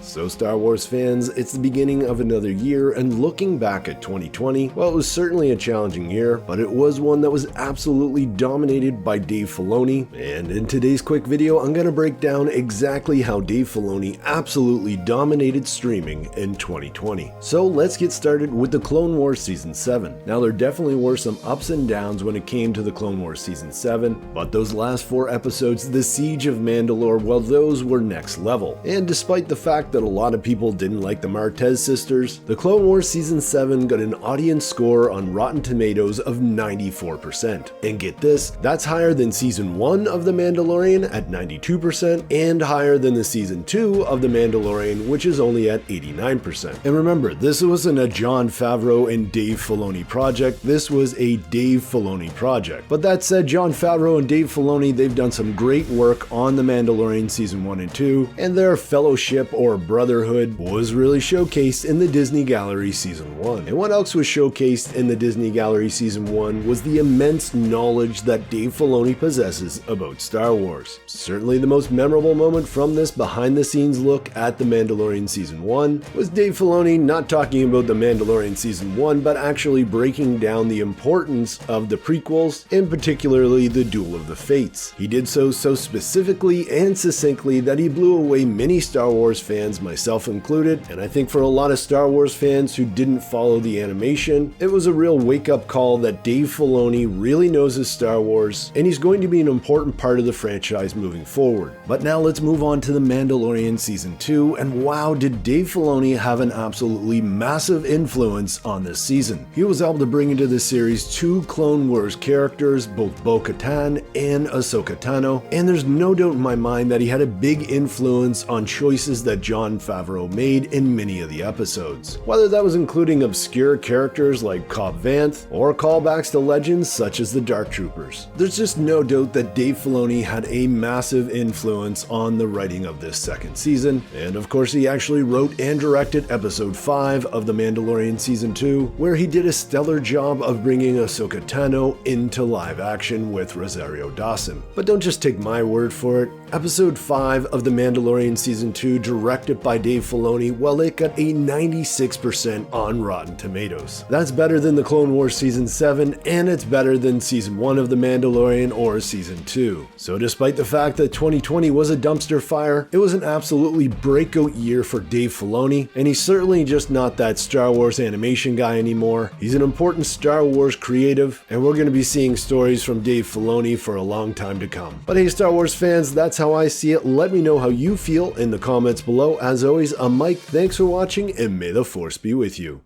So Star Wars fans, it's the beginning of another year, and looking back at 2020, well, it was certainly a challenging year, but it was one that was absolutely dominated by Dave Filoni, and in today's quick video, I'm going to break down exactly how Dave Filoni absolutely dominated streaming in 2020. So let's get started with the Clone Wars Season 7. Now there definitely were some ups and downs when it came to the Clone Wars Season 7, but those last 4 episodes, The Siege of Mandalore, well, those were next level. And despite the fact that a lot of people didn't like the Martez sisters, the Clone Wars Season 7 got an audience score on Rotten Tomatoes of 94%. And get this, that's higher than Season 1 of The Mandalorian at 92% and higher than the Season 2 of The Mandalorian, which is only at 89%. And remember, this wasn't a Jon Favreau and Dave Filoni project, this was a Dave Filoni project. But that said, Jon Favreau and Dave Filoni, they've done some great work on The Mandalorian Season 1 and 2, and their fellowship or brotherhood was really showcased in the Disney Gallery Season 1. And what else was showcased in the Disney Gallery Season 1 was the immense knowledge that Dave Filoni possesses about Star Wars. Certainly the most memorable moment from this behind-the-scenes look at The Mandalorian Season 1 was Dave Filoni not talking about The Mandalorian Season 1, but actually breaking down the importance of the prequels, and particularly the Duel of the Fates. He did so specifically and succinctly that he blew away many Star Wars fans, myself included, and I think for a lot of Star Wars fans who didn't follow the animation, it was a real wake-up call that Dave Filoni really knows his Star Wars, and he's going to be an important part of the franchise moving forward. But now let's move on to The Mandalorian Season 2, and wow, did Dave Filoni have an absolutely massive influence on this season. He was able to bring into the series 2 Clone Wars characters, both Bo-Katan and Ahsoka Tano, and there's no doubt in my mind that he had a big influence on choices that Jon Favreau made in many of the episodes. Whether that was including obscure characters like Cobb Vanth, or callbacks to legends such as the Dark Troopers. There's just no doubt that Dave Filoni had a massive influence on the writing of this second season, and of course he actually wrote and directed Episode 5 of The Mandalorian Season 2, where he did a stellar job of bringing Ahsoka Tano into live action with Rosario Dawson. But don't just take my word for it. Episode 5 of The Mandalorian Season 2, directed by Dave Filoni, well, it got a 96% on Rotten Tomatoes. That's better than the Clone Wars Season 7, and it's better than Season 1 of The Mandalorian or Season 2. So despite the fact that 2020 was a dumpster fire, it was an absolutely breakout year for Dave Filoni, and he's certainly just not that Star Wars animation guy anymore. He's an important Star Wars creative, and we're going to be seeing stories from Dave Filoni for a long time to come. But hey, Star Wars fans, that's how I see it. Let me know how you feel in the comments below. As always, I'm Mike. Thanks for watching, and may the Force be with you.